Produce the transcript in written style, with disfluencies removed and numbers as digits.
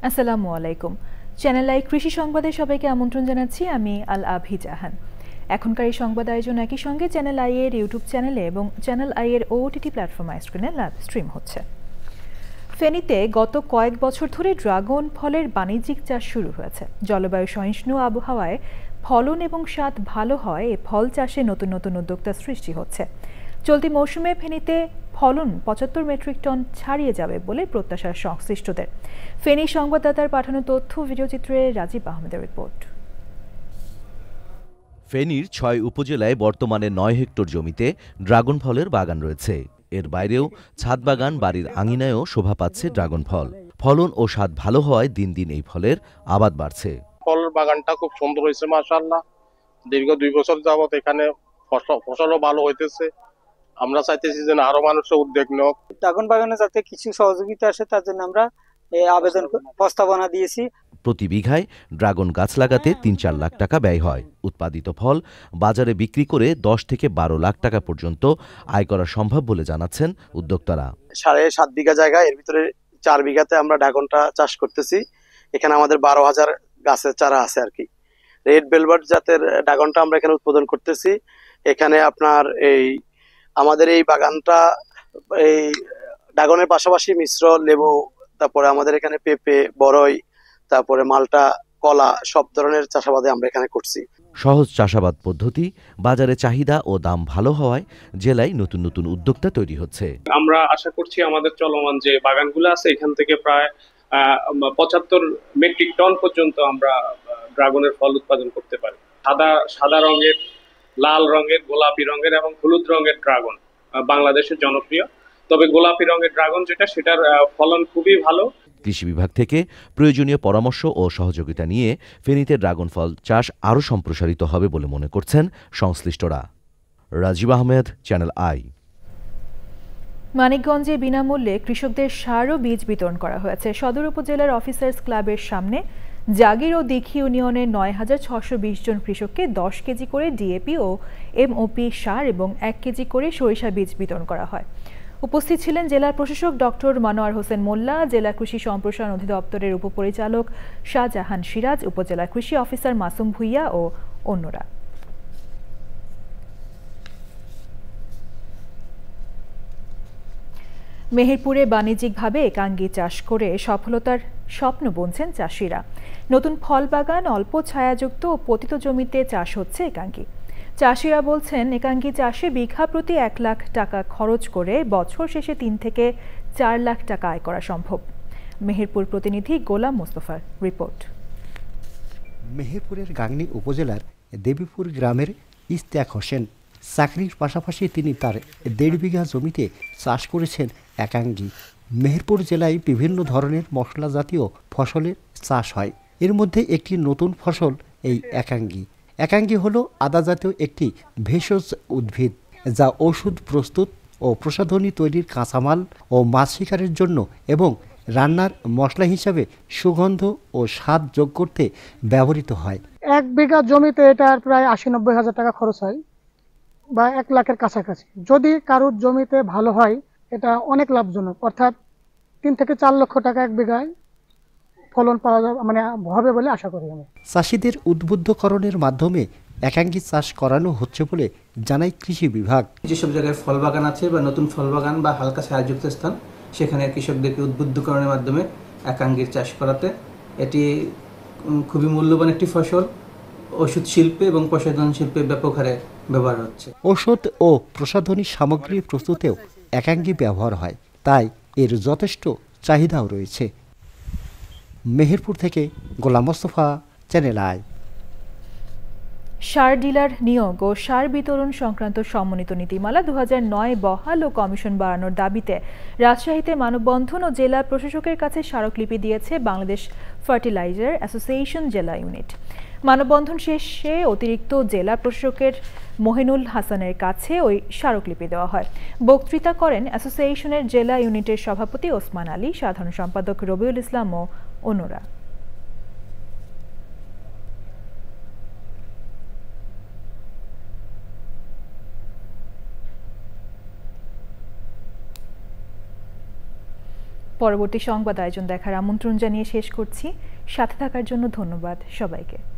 আসসালামু আলাইকুম। Channel I কৃষি সংবাদে সবাইকে আমন্ত্রণ জানাচ্ছি। আমি আল আভি জাহান। এখনকার এই সংবাদ আয়োজন একই সঙ্গে চ্যানেল আই এর ইউটিউব চ্যানেলে এবং চ্যানেল আই এর ওটিটি প্ল্যাটফর্ম আইস্ক্রিনে লাইভ স্ট্রিম হচ্ছে। ফেনীতে গত কয়েক বছর ধরে ড্রাগন ফলের বাণিজ্যিক চাষ শুরু হয়েছে। জলবায়ু সহিষ্ণু আবহাওয়ায় ফলন এবং স্বাদ ভালো হয় এ ফল চাষে নতুন নতুন উদ্যোক্তা সৃষ্টি হচ্ছে। চলতি মৌসুমে ফেনীতে ফলন ৭৫ মেট্রিক টন ছাড়িয়ে যাবে বলে প্রত্যাশা সংশ্লিষ্টদের। ফেনী সংবাদদাতার পাঠানো তথ্য ভিডিওচিত্রে রাজীব আহমেদের রিপোর্ট। ফেনীর ৬ উপজেলায় বর্তমানে ৯ হেক্টর জমিতে ড্রাগন ফলের বাগান রয়েছে। এর বাইরেও ছাদ বাগান, বাড়ির আঙিনায়ও শোভা পাচ্ছে ড্রাগন ফল। ফলন ও স্বাদ ভালো হওয়ায় দিন দিন এই ফলের আবাদ বাড়ছে। ফল বাগানটা খুব সুন্দর হয়েছে মাশাআল্লাহ। দীর্ঘ ২ বছর যাবত এখানে ফসলও ভালো হইতেছে। আমরা চাইতেছি যে আরো মানুষের উদ্যোগ নেওয়া। ড্রাগন বাগানে যাতে কিছু সহযোগিতা আসে তার জন্য আমরা আবেদন প্রস্তাবনা দিয়েছি। প্রতি বিঘায় ড্রাগন গাছ লাগাতে ৩-৪ লাখ টাকা ব্যয় হয়। উৎপাদিত ফল বাজারে বিক্রি করে ১০ থেকে ১২ লাখ টাকা পর্যন্ত আয় করা সম্ভব বলে জানাচ্ছেন উদ্যোক্তারা। ৭.৫ বিঘা জায়গা, এর ভিতরে ৪ বিঘাতে আমরা ড্রাগনটা চাষ করতেছি। এখানে আমাদের ১২,০০০ গাছের চারা আছে আর কি। রেড ভেলভেট জাতের ড্রাগনটা আমরা এখানে উৎপাদন করতেছি। এখানে আপনার আমাদের এই বাগানটা এই ড্রাগনের পাশাপাশি মিশ্র লেবু, তারপরে আমাদের এখানে পেঁপে, বরই, তারপরে মালটা, কলা সব ধরনের চাষাবাদে আমরা এখানে করছি। সহজ চাষাবাদ পদ্ধতি, বাজারে চাহিদা ও দাম ভালো হওয়ায় জেলায় নতুন নতুন উদ্যোক্তা তৈরি হচ্ছে। আমরা আশা করছি আমাদের চলমান যে বাগানগুলো আছে এখান থেকে প্রায় ৭৫ মেট্রিক টন পর্যন্ত আমরা ড্রাগনের ফল উৎপাদন করতে পারি। সাদা রঙের, লাল রঙের, গোলাপি রঙের এবং হলুদ রঙের ড্রাগন বাংলাদেশের জনপ্রিয়। তবে গোলাপি রঙের ড্রাগন সেটার ফলন খুবই ভালো। কৃষি বিভাগ থেকে প্রয়োজনীয় পরামর্শ ও সহযোগিতা নিয়ে ফেনীতে ড্রাগন ফল চাষ আরও সম্প্রসারিত হবে বলে মনে করছেন সংশ্লিষ্টরা। Rajib Ahmed, channel I. মানিকগঞ্জে বিনামূল্যে কৃষকদের সার ও বীজ বিতরণ করা হয়েছে। সদর উপজেলার অফিসার্স ক্লাবের সামনে জাগির ও দীঘি ইউনিয়নের ৯,৬২০ জন কৃষককে ১০ কেজি করে ডিএপি ও এমওপি সার এবং ১ কেজি করে সরিষা বীজ বিতরণ করা হয়। উপস্থিত ছিলেন জেলার প্রশাসক ডক্টর মনোয়ার হোসেন মোল্লা, জেলা কৃষি সম্প্রসারণ অধিদপ্তরের উপপরিচালক শাহজাহান সিরাজ, উপজেলা কৃষি অফিসার মাসুম ভুইয়া ও অন্যরা। মেহেরপুরে বাণিজ্যিকভাবে একাঙ্গী চাষ করে সফলতার স্বপ্ন বুনছেন চাষিরা। নতুন ফল বাগান, অল্প ছায়াযুক্ত ও পতিত জমিতে চাষ হচ্ছে একাঙ্গী। চাষিরা বলছেন একাঙ্গী চাষে বিঘা প্রতি ১ লাখ টাকা খরচ করে বছর শেষে ৩ থেকে ৪ লাখ টাকা আয় করা সম্ভব। মেহেরপুর প্রতিনিধি গোলাম মোস্তফার রিপোর্ট। মেহেরপুরের গাংনী উপজেলার দেবীপুর গ্রামের ইস্তেক হোসেন চাকরির পাশাপাশি তিনি তার ১.৫ বিঘা জমিতে চাষ করেছেন একাঙ্গী। মেহেরপুর জেলায় বিভিন্ন ধরনের মশলা জাতীয় ফসলের চাষ হয়। এর মধ্যে একটি নতুন ফসল এই একাঙ্গী। একাঙ্গী হলো আদা জাতীয় একটি ভেষজ উদ্ভিদ, যা ওষুধ প্রস্তুত ও প্রসাধনী তৈরির কাঁচামাল ও মাছ শিকারের জন্য এবং রান্নার মশলা হিসাবে সুগন্ধ ও স্বাদ যোগ করতে ব্যবহৃত হয়। ১ বিঘা জমিতে এটার প্রায় ৮০-৯০ হাজার টাকা খরচ হয় বা ১ লাখের কাছাকাছি। যদি কারোর জমিতে ভালো হয় এটা অনেক লাভজনক, অর্থাৎ ৩ থেকে ৪ লক্ষ টাকা ১ বিঘায় ফলন পাওয়া যাবে হবে বলে আশা করি আমি। চাষিদের উদ্বুদ্ধকরণের মাধ্যমে একাঙ্গী চাষ করানো হচ্ছে বলে জানায় কৃষি বিভাগ। যেসব জায়গায় ফল বাগান আছে বা নতুন ফল বাগান বা হালকা ছায়াযুক্ত স্থান, সেখানে কৃষকদেরকে উদ্বুদ্ধকরণের মাধ্যমে একাঙ্গীর চাষ করাতে। এটি খুবই মূল্যবান একটি ফসল। ওষুধ শিল্পে এবং প্রসাধন শিল্পে ব্যাপক হারে ব্যবহার হচ্ছে। ওষুধ ও প্রসাধনী সামগ্রী প্রস্তুতেও একাঙ্গী ব্যবহার হয়, তাই এর যথেষ্ট চাহিদাও রয়েছে। মেহেরপুর থেকে গোলাম মোস্তফা, চ্যানেল আই। সার ডিলার নিয়োগ ও সার বিতরণ সংক্রান্ত সমন্বিত নীতিমালা ২০০৯ বহাল ও কমিশন বাড়ানোর দাবিতে রাজশাহীতে মানববন্ধন ও জেলা প্রশাসকের কাছে স্মারকলিপি দিয়েছে বাংলাদেশ ফার্টিলাইজার অ্যাসোসিয়েশন জেলা ইউনিট। মানববন্ধন শেষে অতিরিক্ত জেলা প্রশাসকের মহিনুল হাসানের কাছে ওই স্মারকলিপি দেওয়া হয়। বক্তৃতা করেন অ্যাসোসিয়েশনের জেলা ইউনিটের সভাপতি ওসমান আলী, সাধারণ সম্পাদক রবিউল ইসলাম ও অন্যরা। পরবর্তী সংবাদ আয়োজন দেখার আমন্ত্রণ জানিয়ে শেষ করছি। সাথে থাকার জন্য ধন্যবাদ সবাইকে।